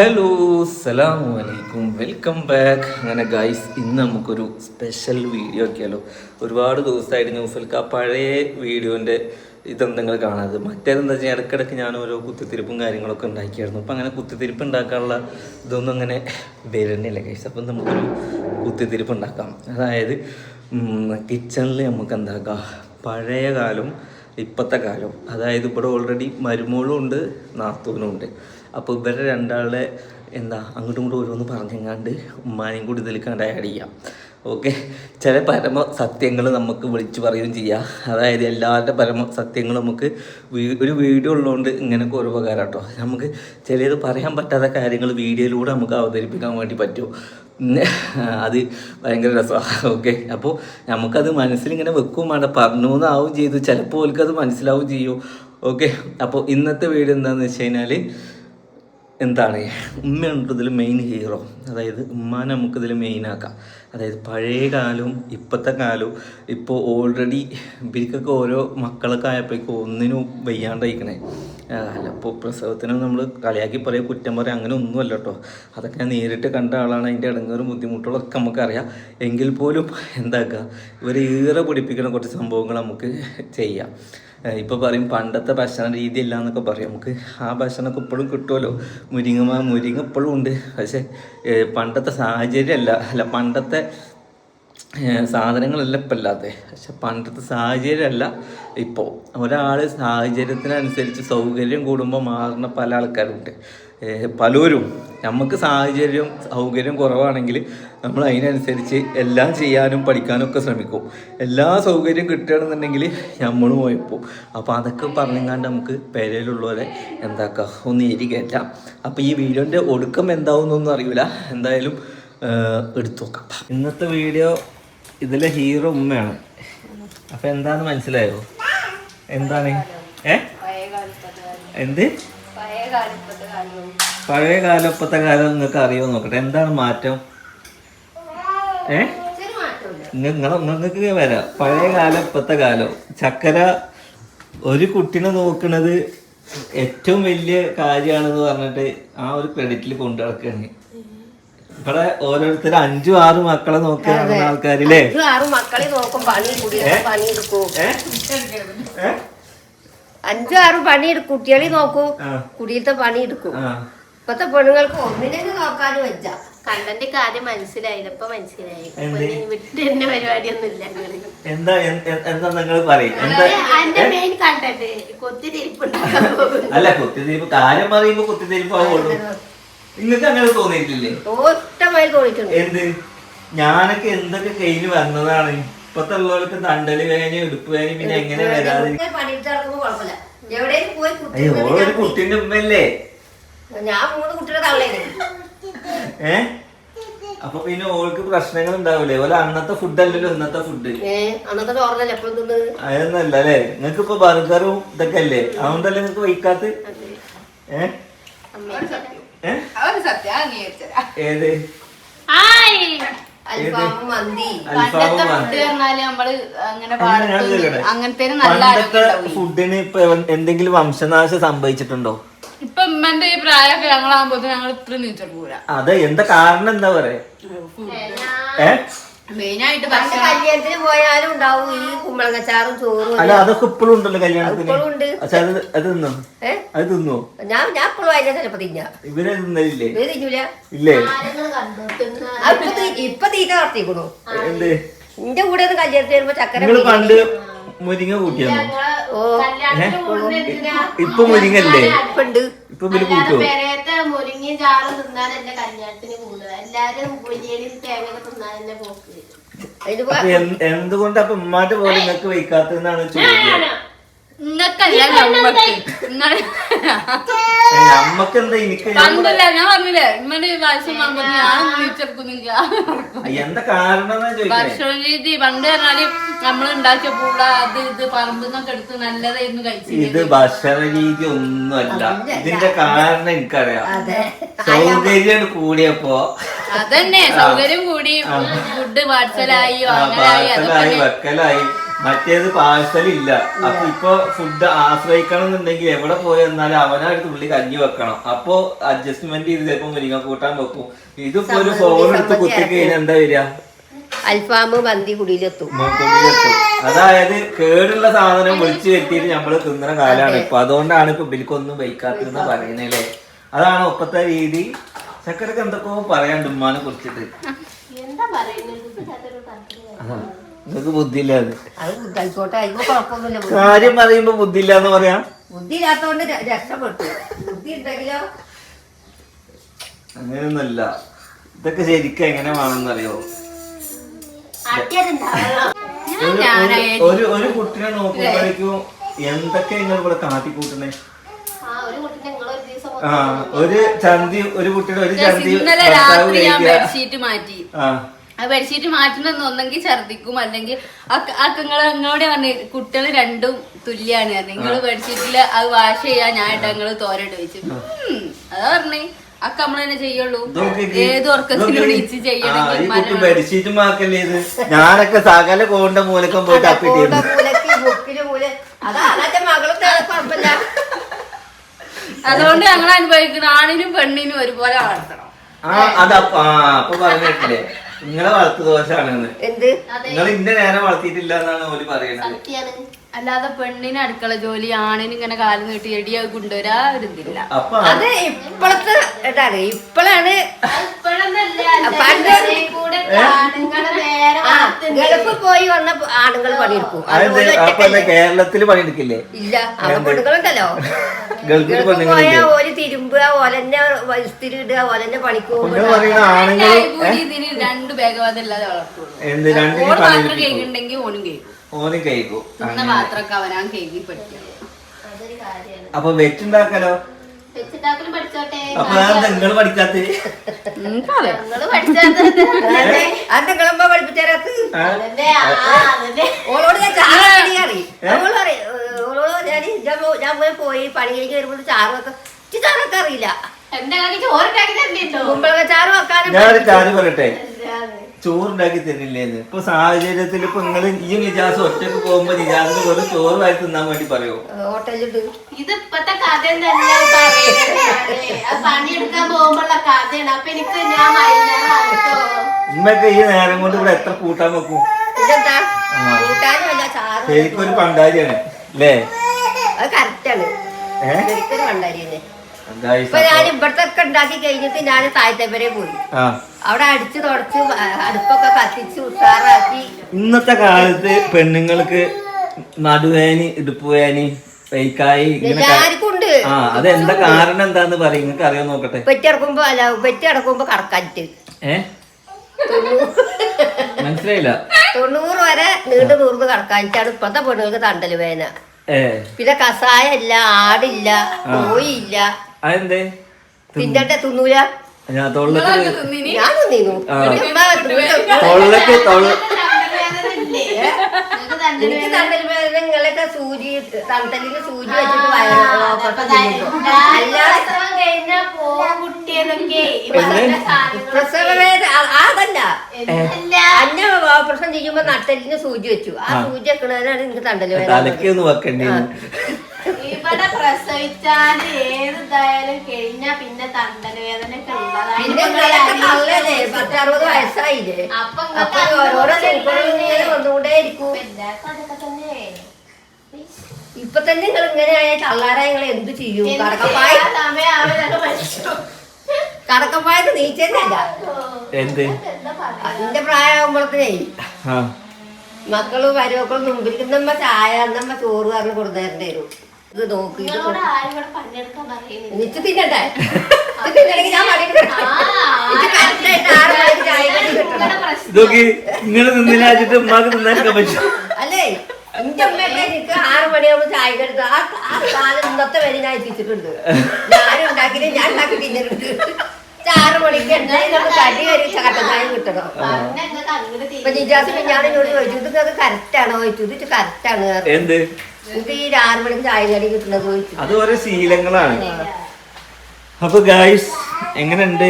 Hello അസ്സലാമു അലൈക്കും, welcome back. അങ്ങനെ ഗൈസ്, ഇന്ന് നമുക്കൊരു സ്പെഷ്യൽ വീഡിയോ ഒക്കെയല്ലോ. ഒരുപാട് ദിവസമായിട്ട് ന്യൂസിൽക്ക് ആ പഴയ വീഡിയോൻ്റെ ഇതെന്തെങ്കിലും കാണാതെ. മറ്റേതെന്താ വെച്ചാൽ ഇടയ്ക്കിടയ്ക്ക് ഞാൻ ഓരോ കുത്തിത്തിരിപ്പും കാര്യങ്ങളൊക്കെ ഉണ്ടാക്കിയായിരുന്നു. അപ്പം അങ്ങനെ കുത്തിത്തിരിപ്പ് ഉണ്ടാക്കാനുള്ള ഇതൊന്നും അങ്ങനെ വരുന്നില്ല ഗൈസ്. അപ്പം നമുക്കൊരു കുത്തിത്തിരിപ്പ് ഉണ്ടാക്കാം. അതായത് കിച്ചണിൽ നമുക്ക് എന്താക്കാം, പഴയ കാലം ഇപ്പോഴത്തെ കാലം. അതായത് ഇവിടെ ഓൾറെഡി മരുമോളും ഉണ്ട്, നാത്തൂനും ഉണ്ട്. അപ്പോൾ ഇവരുടെ രണ്ടാളുടെ അങ്ങോട്ടും ഇങ്ങോട്ടും ഓരോന്ന് പറഞ്ഞെങ്ങാണ്ട് ഉമ്മാനെയും കൂടി ഇതിൽ ആഡ് ചെയ്യാം. ഓക്കെ, ചില പരമ സത്യങ്ങൾ നമുക്ക് വിളിച്ചു പറയുകയും ചെയ്യാം. അതായത് എല്ലാവരുടെ പരമ സത്യങ്ങൾ നമുക്ക് ഒരു വീഡിയോ ഉള്ളതുകൊണ്ട് ഇങ്ങനെയൊക്കെ ഒരു ഉപകാരം കേട്ടോ. നമുക്ക് ചിലത് പറയാൻ പറ്റാത്ത കാര്യങ്ങൾ വീഡിയോയിലൂടെ നമുക്ക് അവതരിപ്പിക്കാൻ വേണ്ടി പറ്റും. അത് ഭയങ്കര രസമാണ്. ഓക്കെ, അപ്പോൾ നമുക്കത് മനസ്സിലിങ്ങനെ വെക്കും വേണ്ട, പറഞ്ഞു എന്നാവും ചെയ്തു, ചിലപ്പോൾ ഓൽക്കത് മനസ്സിലാവും ചെയ്യും. ഓക്കെ, അപ്പോൾ ഇന്നത്തെ വീഡിയോ എന്താണെന്ന് വെച്ച് കഴിഞ്ഞാൽ ഉമ്മയാണ് ഇതിൽ മെയിൻ ഹീറോ. അതായത് ഉമ്മാനെ നമുക്കിതിൽ മെയിനാക്കാം. അതായത് പഴയ കാലവും ഇപ്പോഴത്തെ കാലവും. ഇപ്പോൾ ഓൾറെഡി ഇവർക്കൊക്കെ ഓരോ മക്കളൊക്കെ ആയപ്പോഴേക്കും ഒന്നിനും വയ്യാണ്ടായിക്കണേ. അല്ല, ഇപ്പോൾ പ്രസവത്തിന് നമ്മൾ കളിയാക്കി പറയുക, കുറ്റം പറയുക, അങ്ങനെ ഒന്നുമല്ല കേട്ടോ. അതൊക്കെ ഞാൻ നേരിട്ട് കണ്ട ആളാണ്. അതിൻ്റെ ഇടങ്ങേറും ബുദ്ധിമുട്ടുകളൊക്കെ നമുക്കറിയാം. എങ്കിൽ പോലും ഇവർ ഈറെ പിടിപ്പിക്കുന്ന കുറച്ച് സംഭവങ്ങൾ നമുക്ക് ചെയ്യാം. ഇപ്പോൾ പറയും പണ്ടത്തെ ഭക്ഷണ രീതി ഇല്ല എന്നൊക്കെ പറയും. നമുക്ക് ആ ഭക്ഷണമൊക്കെ ഇപ്പോഴും കിട്ടുമല്ലോ. മുരിങ്ങ ഇപ്പോഴും ഉണ്ട്. പക്ഷേ പണ്ടത്തെ സാഹചര്യമല്ല പണ്ടത്തെ സാധനങ്ങളല്ല ഇപ്പം ഇല്ലാത്തത്. പക്ഷെ പണ്ടത്തെ സാഹചര്യമല്ല ഇപ്പോൾ. ഒരാൾ സാഹചര്യത്തിനനുസരിച്ച് സൗകര്യം കൂടുമ്പോൾ മാറുന്ന പല ആൾക്കാരുണ്ട്. പലരും നമുക്ക് സൗകര്യം കുറവാണെങ്കിൽ നമ്മൾ അതിനനുസരിച്ച് എല്ലാം ചെയ്യാനും പഠിക്കാനും ഒക്കെ ശ്രമിക്കും. എല്ലാ സൗകര്യം കിട്ടുകയാണെന്നുണ്ടെങ്കിൽ നമ്മളും പോയപ്പോൾ. അപ്പോൾ അതൊക്കെ പറഞ്ഞെങ്ങാണ്ട് നമുക്ക് പേരയിലുള്ളവരെ ഒന്ന് എരി കയറ്റാം. അപ്പോൾ ഈ വീഡിയോൻ്റെ ഒടുക്കം എന്താവുന്നൊന്നും അറിയില്ല. എന്തായാലും എടുത്തു നോക്കാം. ഇന്നത്തെ വീഡിയോ ഇതിലെ ഹീറോ ഉമ്മയാണ്. അപ്പം എന്താന്ന് മനസ്സിലായോ? എന്താണ് എന്ത് പഴയ കാലം ഇപ്പോഴത്തെ കാലം നിങ്ങൾക്ക് അറിയോ നോക്കട്ടെ. എന്താണ് മാറ്റം? നിങ്ങൾക്ക് വരാം. പഴയ കാലം ഇപ്പോഴത്തെ കാലം. ചക്കര ഒരു കുട്ടീനെ നോക്കുന്നത് ഏറ്റവും വലിയ കാര്യമാണെന്ന് പറഞ്ഞിട്ട് ആ ഒരു ക്രെഡിറ്റിൽ കൊണ്ടു നടക്കുകയാണ്. ഇവിടെ ഓരോരുത്തർ 5-6 മക്കളെ നോക്കി നടന്ന ആൾക്കാരില്ലേ? 5-6 മക്കളെ നോക്കും, പണിയെടുക്കും. 5-6 പണിയെടുക്കും, കുട്ടികളെ നോക്കൂ, കുടിയത്തെ പണിയെടുക്കും. ഇപ്പത്തെ പെണ്ണുങ്ങൾക്ക് ഒന്നിനെ നോക്കാനും വെച്ച കണ്ടന്റെ കാര്യം മനസ്സിലായില്ല. ഇപ്പൊ മനസ്സിലായി. വിട്ട് തന്നെ പരിപാടിയൊന്നും ഇല്ല. എന്താ നിങ്ങൾ പറയും? മെയിൻ കണ്ടന്റ് കുത്തിരിപ്പുണ്ടാക്കാൻ പോകുന്നു. അല്ല, കുത്തിരിപ്പ് കാര്യം പറയുമ്പോ കുത്തിരിപ്പാവുള്ളൂ. നിങ്ങൾക്ക് അങ്ങനെ തോന്നിയിട്ടില്ലേ? ഒറ്റമായി തോന്നിയിട്ടുണ്ട്. എന്ത് ഞാനൊക്കെ എന്തൊക്കെ കഴിഞ്ഞ് വന്നതാണ്. ഇപ്പത്തെ ഉള്ളവർക്ക് തണ്ടല് വേദന, എടുപ്പ് വേദന, പിന്നെ എങ്ങനെ വരാതെ? ഓരോ കുട്ടീന്റെ ഉമ്മല്ലേ? ഞാൻ 3 കുട്ടിയുടെ തള്ളേനെ. അപ്പൊ പിന്നെ ഓൾക്ക് പ്രശ്നങ്ങൾ ഉണ്ടാവൂലേ? ഓല അന്നത്തെ ഫുഡ് അല്ലല്ലോ ഇന്നത്തെ ഫുഡ്. അന്നത്തെ ചോറല്ലേ എപ്പോഴും തിന്നത്? അതൊന്നല്ല അല്ലേ? നിങ്ങൾക്ക് ഇപ്പൊ ബർഗറും ഇതൊക്കെ അല്ലേ? അതുകൊണ്ടല്ലേ നിങ്ങൾക്ക് വയ്ക്കാത്ത? ഏത് പണ്ടത്തെ ഫുഡിന് ഇപ്പൊ എന്തെങ്കിലും വംശനാശം സംഭവിച്ചിട്ടുണ്ടോ? ഇപ്പൊ ഉമ്മന്റെ ഈ പ്രായമൊക്കെ ഞങ്ങളാകുമ്പോ ഞങ്ങൾ ഇത്ര നീച്ചൽ പോരാ. അതെ, എന്താ കാരണം? എന്താ പറയാ? മെയിനായിട്ട് കല്യാണത്തിന് പോയാലും ഉണ്ടാവും ഈ കുമ്പളങ്ങച്ചാറും ചോറും. അല്ല, അതൊക്കെ ഇപ്പോഴും ഉണ്ടല്ലോ കല്യാണത്തിന്. പക്ഷെ അത് തിന്നോ? അത് തിന്നോ? ഞാൻ ഇപ്പോഴും അതിനെ ചിലപ്പോ തിന്നാ. ഇവരെ തിന്നില്ലേ? തിന്നൂല. ഇല്ലേ? ഇപ്പൊ തീറ്റ നടത്തിക്കണു. എന്ത് എന്റെ കൂടെ ഒന്ന് കല്യാണത്തിന് വരുമ്പോ ചക്കര പണ്ട് മുരിങ്ങ കൂട്ടിയാണോ? ഇപ്പൊ മുരിങ്ങല്ലേ? ഇപ്പൊ കൂട്ടോ? മുരിങ്ങയും ചാറും തിന്നാൻ എന്റെ കല്യാണത്തിന് കൂടുക. എല്ലാരും പൊരിയലും തേങ്ങ തിന്നാൻ എന്നെ പോക്ക്. എന്തുകൊണ്ട് അപ്പൊ ഉമ്മാന്റെ പോലെ നിങ്ങൾക്ക് വയ്ക്കാത്തതെന്നാണ് ചോദിക്കുന്നത്. അമ്മക്ക് എന്താ? എനിക്ക് പണ്ടല്ല, ഞാൻ പറഞ്ഞില്ലേ ഉമ്മന്റെ വയസ്സും ഞാൻ നീച്ചെടുക്കുന്നില്ല. എന്താ കാരണം? ഭക്ഷണ രീതി പണ്ട് പറഞ്ഞാല് നമ്മള് ഉണ്ടാക്കിയ പൂള അത് ഇത് പറമ്പെന്നൊക്കെ എടുത്ത് നല്ലതായിരുന്നു കഴിച്ചത്. ഇത് ഭക്ഷണ രീതി ഒന്നുമല്ല. ഇതിന്റെ കാരണം എനിക്കറിയാം. സൗകര്യം കൂടിയപ്പോ അതന്നെ സൗകര്യം കൂടി ഫുഡ് പാഴ്സലായി വെക്കലായി. മറ്റേത് പാഴ്സൽ ഇല്ല. അപ്പൊ ഇപ്പൊ ഫുഡ് ആശ്രയിക്കണം എന്നുണ്ടെങ്കിൽ എവിടെ പോയി എന്നാലും അവനായിട്ട് തുള്ളി കഞ്ഞി വെക്കണം. അപ്പൊ അഡ്ജസ്റ്റ്മെന്റ് ചെയ്ത് ചിലപ്പോ മുരിങ്ങ കൂട്ടാൻ വെക്കും. ഇതിപ്പോ ഒരു ഫോൺ എടുത്ത് കുത്തി കഴിഞ്ഞാൽ എന്താ വരിക? അൽഫാമ് മന്തി കുടിയിലെത്തും. അതായത് കേടുള്ള സാധനം വിളിച്ചു വരുത്തിയിട്ട് നമ്മള് തിന്നുന്ന കാലാണ് ഇപ്പൊ. അതുകൊണ്ടാണ് ഇപ്പൊ ബിൽക്കൊന്നും വയ്ക്കാത്തിരുന്ന പറയുന്നല്ലേ. അതാണ് ഒപ്പത്തെ രീതി. ചക്കരക്ക് എന്തൊക്കെയോ പറയാണ്ട് ഉമ്മാനെ കുറിച്ചിട്ട്. എന്താ പറയുന്നത്? നിങ്ങൾക്ക് ബുദ്ധിയില്ല. അത് ആയിക്കോട്ടെ, അതിപ്പോ കുഴപ്പമൊന്നുമില്ല. കാര്യം പറയുമ്പോ ബുദ്ധിയില്ല എന്ന് പറയാ. ബുദ്ധി ഇല്ലാത്തോണ്ട് രക്ഷപ്പെട്ടു. ബുദ്ധി ഉണ്ടെങ്കിലോ അങ്ങനെയൊന്നുമല്ല. ഇതൊക്കെ ശരിക്കും എങ്ങനെ വേണമെന്നറിയോ? ഒരു കുട്ടിനെ നോക്കുമ്പോഴേക്കും എന്തൊക്കെ നിങ്ങൾ ഇവിടെ കാട്ടിക്കൂട്ടണേ. ആ ഒരു ചന്തി ഒരു കുട്ടിയുടെ ഒരു ചന്തി ഇന്നലെ രാത്രി ഞാൻ ബെഡ്ഷീറ്റ് മാറ്റി. ആ ബെഡ്ഷീറ്റ് മാറ്റണമെന്ന് ഒന്നെങ്കിൽ ഛർദിക്കും, അല്ലെങ്കിൽ നിങ്ങളോട് പറഞ്ഞ കുട്ടികൾ രണ്ടും തുല്യാണ്. നിങ്ങള് ബെഡ്ഷീറ്റില് അത് വാഷ് ചെയ്യാ, ഞാൻ നിങ്ങള് തോരട്ട് വെച്ചു. അതാ പറഞ്ഞേ, അക്ക നമ്മള് തന്നെ ചെയ്യുള്ളൂ. ഏത് ഉറക്കത്തിനും എണീച്ച് ചെയ്യണമെങ്കിൽ ബെഡ്ഷീറ്റ് മാക്കല്ലേ ഇത്. ഞാനൊക്കെ സകല കോണ്ട മൂലക്കം പോയിട്ട് അപ്പിട്ടിരുന്നു. അതുകൊണ്ട് ഞങ്ങൾ അനുഭവിക്കുന്ന ആണിനും പെണ്ണിനും ഒരുപോലെ വളർത്തണം. അപ്പൊ പറഞ്ഞിട്ടില്ലേ നിങ്ങളെ വളർത്തു ദോഷാണെന്ന്. നിങ്ങൾ ഇന്ന നേരം വളർത്തിയിട്ടില്ല എന്നാണ് ഓല് പറയുന്നത്. അല്ലാതെ പെണ്ണിന് അടുക്കള ജോലി, ആണിന് ഇങ്ങനെ കാല് നീട്ടി എടിയ കൊണ്ടുവരാ ഒരു ഇതില്ല. അത് ഇപ്പോഴത്തെ ഇതാണ്. ഇപ്പോഴാണ് ഗൾഫ് പോയി വന്ന ആണുങ്ങൾ പണിയെടുക്കും. കേരളത്തില് പണിയെടുക്കില്ലേ? ഇല്ല, അവിടെ പെണ്ണുങ്ങളുണ്ടല്ലോ. ഗൾഫിൽ പോയാ ഓര് തിരുമ്പുക, ഓലന്നെ ഇസ്തിരി ഇടുക, ഓലന്നെ പണിക്ക് ഇതിന് രണ്ട് ഭേദവാദമില്ലാതെ വളർത്തുള്ളൂ. ഓൺ മാത്രം കേൾക്കുന്നുണ്ടെങ്കിൽ ഓനും കേൾക്കും. ഓനും കഴിക്കും. തിന്ന പാത്രമൊക്കെ അവനാൻ കേൾക്കി പഠിക്കണം. അപ്പൊ വെച്ചുണ്ടാക്കാലോ. അപ്പൊ നിങ്ങൾ പഠിക്കാത്ത ഓളോട് ഞാൻ ചാറ് അറിയാറി. ഞാൻ പോയി പണി കഴിഞ്ഞ് വരുമ്പോൾ ചാറൊക്കെ അറിയില്ല. കുമ്പളങ്ങ ചാറ് വെക്കാനും ഞാനൊരു കാര്യം പറയട്ടെ, ചോറുണ്ടാക്കി തരില്ലേന്ന്. ഇപ്പൊ സാഹചര്യത്തിൽ ഇപ്പൊ നിങ്ങൾ ഈ നിജാസ് ഒറ്റക്ക് പോകുമ്പോ നിജാസിന് ഒരു ചോറ് വാരി തിന്നാൻ വേണ്ടി പറയോ? ഹോട്ടലിട്ട് ഇതിപ്പത്തെ കഥ പണിയെടുക്കാൻ പോകുമ്പോഴുള്ള കഥയാണ്. അപ്പൊ എനിക്ക് ഞാൻ ഇമ്മക്ക് ഈ നേരം കൊണ്ട് ഇവിടെ എത്ര കൂട്ടാൻ വെക്കും? ശരിക്കും ഒരു പണ്ടാരിയാണ് അല്ലേ? അത് കറക്റ്റാണ്. ശരിക്കും പണ്ടാരി തന്നെ. ഇപ്പൊ ഞാൻ ഇവിടത്തെ ഒക്കെ ഉണ്ടാക്കി കഴിഞ്ഞിട്ട് ഞാൻ താഴത്തേപ്പരെ പോയി. അവിടെ അടിച്ചു തുടച്ച് അടുപ്പൊക്കെ കത്തിച്ച് ഉഷാറാക്കി. ഇന്നത്തെ കാലത്ത് പെണ്ണുങ്ങൾക്ക് നടുവേനി ഇടുപ്പ് വേനി വൈക്കായി എല്ലാവർക്കുണ്ട്. അതെന്താ കാരണം എന്താന്ന് പറയും, നിങ്ങൾക്ക് അറിയാൻ നോക്കട്ടെ. പെറ്റടക്കുമ്പോ കടക്കാറ്റ് മനസ്സിലായില്ല. 90 വരെ നീണ്ടു നൂർന്ന് കടക്കാനിട്ടാണ് ഇപ്പത്തെ പെണ്ണുങ്ങൾക്ക് തണ്ടല് വേന. പിന്നെ കസായ ഇല്ല, ആടില്ല, കോയില്ല. അതെന്തേ തിന്നട്ടെ തിന്നൂല. ഞാൻ ഞാൻ തിന്നു. എനിക്ക് തണ്ടൽ വേദന നിങ്ങളൊക്കെ സൂചി തണ്ടലിന് സൂചി വെച്ചിട്ട് പ്രസവ വേദന അതല്ല. അന്നെ ഓപ്പറേഷൻ ചെയ്യുമ്പോ നട്ടലിന് സൂചി വെച്ചു. ആ സൂചി വെക്കണതിനാണ് എനിക്ക് തണ്ടൽ വേദന. ഇവിടെ പ്രസവിച്ചാല് ഏതായാലും കഴിഞ്ഞാ പിന്നെ തണ്ടല് വേദന ഒക്കെ ഉള്ളതാണ്. 60 വയസ്സായില്ലേ? അപ്പൊ ഓരോരോ വന്നുകൊണ്ടേ ഇരിക്കും. ഇപ്പൊ തന്നെ നിങ്ങൾ ഇങ്ങനെയായ തള്ളാരെ നിങ്ങൾ എന്ത് ചെയ്യും? കടക്കപ്പായത് നീച്ചല്ല. അതിന്റെ പ്രായമാകുമ്പോഴത്തേ മക്കളും മരുമക്കളും മുമ്പിരിക്കുന്നമ്മ ചായ അന്നമ്മ ചോറ് കാരണം കൊടുത്തേരേണ്ടി വരും. ഇത് നോക്കി എനിക്ക് തിന്നട്ടെ. ഞാൻ അല്ലേ എന്റെ അമ്മയൊക്കെ എനിക്ക് 6 മണിയാകുമ്പോ ചായ കെടുത്ത് ആ കാലം ഇന്നത്തെ വരെ ഞാൻ എത്തിച്ചിട്ടുണ്ട്. ഞാൻ ഉണ്ടാക്കി തിന്നിട്ടുണ്ട്. 6 മണിക്ക് എന്തായാലും കടി വരെ കട്ടച്ചായ കിട്ടണം. ഇപ്പൊ നിജാസ് ഞാൻ എന്നോട് ചോദിച്ചു, ഇത് കറക്റ്റാണോ ചോദിച്ചു. ഇത് കറക്റ്റാണ്. എനിക്ക് ഈ 6 മണിക്ക് ചായ കടി കിട്ടുന്നത് ചോദിച്ചു. അത് ഓരോ ശീലങ്ങളാണ്. അപ്പൊ ഗായ്സ് എങ്ങനെയുണ്ട്?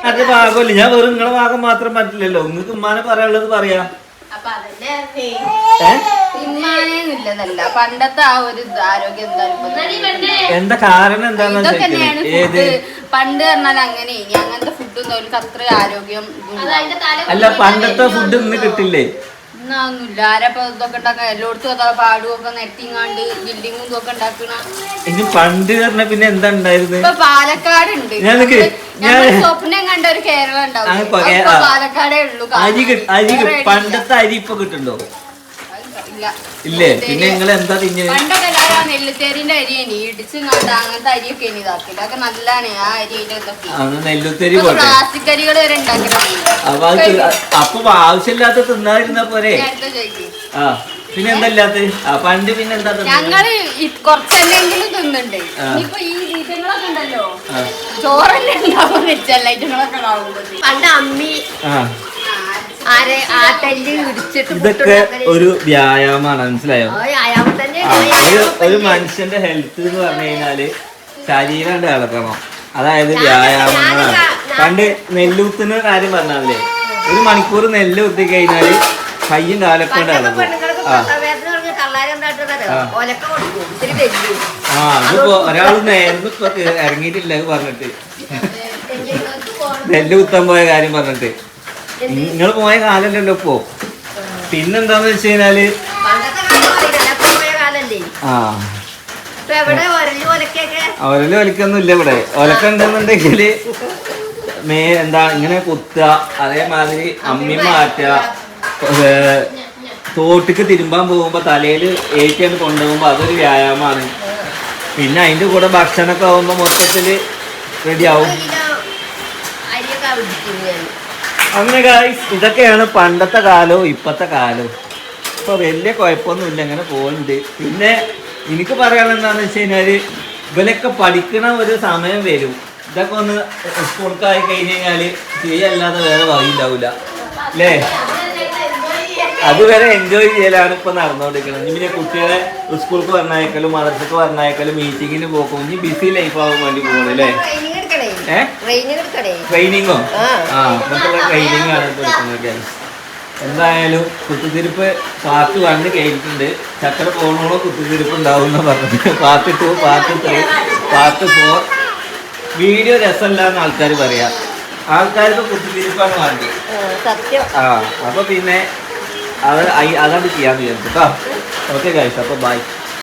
അത് ഭാഗമല്ല, ഞാൻ വെറും നിങ്ങളെ ഭാഗം മാത്രം പറ്റില്ലല്ലോ. നിങ്ങൾക്ക് ഉമ്മാനെ പറയാനുള്ളത് പറയാ. അപ്പൊ അതന്നെ ഇമ്മാനേന്നില്ലതല്ല പണ്ടത്തെ ആ ഒരു ആരോഗ്യം എന്തായാലും എന്താ കാരണം എന്താന്ന് ഇതൊക്കെ തന്നെയാണ് ഫുഡ്. പണ്ട് പറഞ്ഞാൽ അങ്ങനെ ഇനി അങ്ങനത്തെ ഫുഡും തോൽക്ക് അത്ര ആരോഗ്യം അല്ല പണ്ടത്തെ ഫുഡ് ഇന്ന് കിട്ടില്ലേ? ഒന്നുമില്ല. ആരപ്പോ ഇതൊക്കെ ഉണ്ടാക്കാൻ എല്ലായിടത്തും അതാ പാടുമൊക്കെ നെറ്റിങ്ങാണ്ട് ബിൽഡിങ്ങും ഇതൊക്കെ ഉണ്ടാക്കണ. ഇനി പണ്ട് പറഞ്ഞ പിന്നെ എന്താ ഉണ്ടായിരുന്നത്? ഇപ്പൊ പാലക്കാട് ഉണ്ട്. ഞങ്ങൾ സ്വപ്നം കണ്ട ഒരു കേരളം ഉണ്ടാവും. പാലക്കാടേ ഉള്ളൂ. അരി പണ്ടത്തെ അരി ഇപ്പൊ കിട്ടുണ്ടോ? ഇല്ലേ? പിന്നെ നിങ്ങൾ എന്താ തിന്നത്? പണ്ടൊക്കെ എല്ലാവരും നെല്ലുത്തേരിന്റെ അരിയാണ് ഇടിച്ച് കണ്ട അങ്ങനത്തെ അരിയൊക്കെ ഇനി ഇതാക്കില്ല. അതൊക്കെ നല്ലതാണ് ആ അരിയുടെ ഇതൊക്കെ. നെല്ലുത്തേരി പ്ലാസ്റ്റിക് അരികൾ വരെ ഉണ്ടാക്കില്ല. അപ്പൊ ആവശ്യമില്ലാത്ത തിന്നാതിരുന്ന പോരെ. ആ പിന്നെ എന്താ ഇല്ലാത്ത പണ്ട് പിന്നെ എന്താ? ഞങ്ങള് കുറച്ചെന്തെങ്കിലും തിന്നുണ്ട്. ഇനിയിപ്പൊ ഈ ഈറ്റങ്ങളൊക്കെ ഉണ്ടല്ലോ ചോറല്ലേ ഉണ്ടാവും വെച്ചല്ല ഈറ്റങ്ങളൊക്കെ ഉണ്ടാവുമ്പോ പണ്ട് അമ്മി ഇതൊക്കെ ഒരു വ്യായാമമാണ്, മനസ്സിലായോ? ഒരു മനുഷ്യന്റെ ഹെൽത്ത് എന്ന് പറഞ്ഞു കഴിഞ്ഞാല് ശരീരം ഇളക്കണം, അതായത് വ്യായാമങ്ങളാണ്. പണ്ട് നെല്ലുത്തുന്ന കാര്യം പറഞ്ഞാലേ 1 മണിക്കൂർ നെല്ല് കുത്തി കഴിഞ്ഞാല് കയ്യും കാലൊക്കെ കൊണ്ട് ഇളകും. അതിപ്പോ ഒരാൾ നേർന്ന് ഇപ്പൊ ഇറങ്ങിയിട്ടില്ല പറഞ്ഞിട്ട്, നെല്ല് കുത്താൻ പോയ കാര്യം പറഞ്ഞിട്ട്. നിങ്ങൾ പോയ കാലല്ലല്ലോ ഇപ്പോ. പിന്നെന്താന്ന് വെച്ച് കഴിഞ്ഞാല് ഒരല് ഒലക്കൊന്നും ഇല്ല ഇവിടെ. ഒലക്ക ഉണ്ടെന്നുണ്ടെങ്കില് എന്താ ഇങ്ങനെ കുത്തുക, അതേമാതിരി അമ്മി മാറ്റുക, തോട്ടിക്ക് തിരുമ്പാൻ പോകുമ്പോ തലയിൽ ഏറ്റിയാണ് കൊണ്ടുപോകുമ്പോ അതൊരു വ്യായാമമാണ്. പിന്നെ അതിന്റെ കൂടെ ഭക്ഷണമൊക്കെ ആവുമ്പോ മൊത്തത്തില് റെഡി ആവും. അങ്ങനെ ഗായ്സ് ഇതൊക്കെയാണ് പണ്ടത്തെ കാലവും ഇപ്പത്തെ കാലവും. ഇപ്പൊ വലിയ കുഴപ്പമൊന്നുമില്ല, അങ്ങനെ പോകുന്നുണ്ട്. പിന്നെ എനിക്ക് പറയാനെന്താന്ന് വെച്ച് കഴിഞ്ഞാല് ഇവരൊക്കെ പഠിക്കണ ഒരു സമയം വരും. ഇതൊക്കെ ഒന്ന് സ്കൂൾക്കായി കഴിഞ്ഞ് കഴിഞ്ഞാല് ചെയ്യല്ലാതെ വേറെ വഴി ഉണ്ടാവില്ല അല്ലേ? അതുവരെ എൻജോയ് ചെയ്യലാണ് ഇപ്പൊ നടന്നുകൊണ്ടിരിക്കുന്നത്. ഇനി പിന്നെ കുട്ടികളെ സ്കൂൾക്ക് പറഞ്ഞയക്കലും മദ്രസക്ക് പറഞ്ഞയക്കലും മീറ്റിങ്ങിന് പോക്കും ഇനി ബിസി ലൈഫ് ആവാൻ വേണ്ടി പോകുന്നു അല്ലേ? ട്രെയിനിങ്ങോ? അങ്ങനത്തെ ട്രെയിനിങ് ആണ് കൊടുക്കുന്നത്. എന്തായാലും കുത്തിത്തിരിപ്പ് പാർട്ട് 1 കഴിഞ്ഞിട്ടുണ്ട്. ചക്കര പോകണോളോ കുത്തിത്തിരിപ്പ് ഉണ്ടാവും എന്ന് പറഞ്ഞത്. Part 2, part 3, part 4. വീഡിയോ രസമല്ലാന്ന് ആൾക്കാർ പറയാം. ആൾക്കാർക്ക് കുത്തിത്തിരിപ്പാണ് വേണ്ടി. അപ്പൊ പിന്നെ അതാണ് ചെയ്യാന്ന് വിചാരിച്ചു കേട്ടോ. ഓക്കെ ഗൈസ്, അപ്പൊ ബൈ.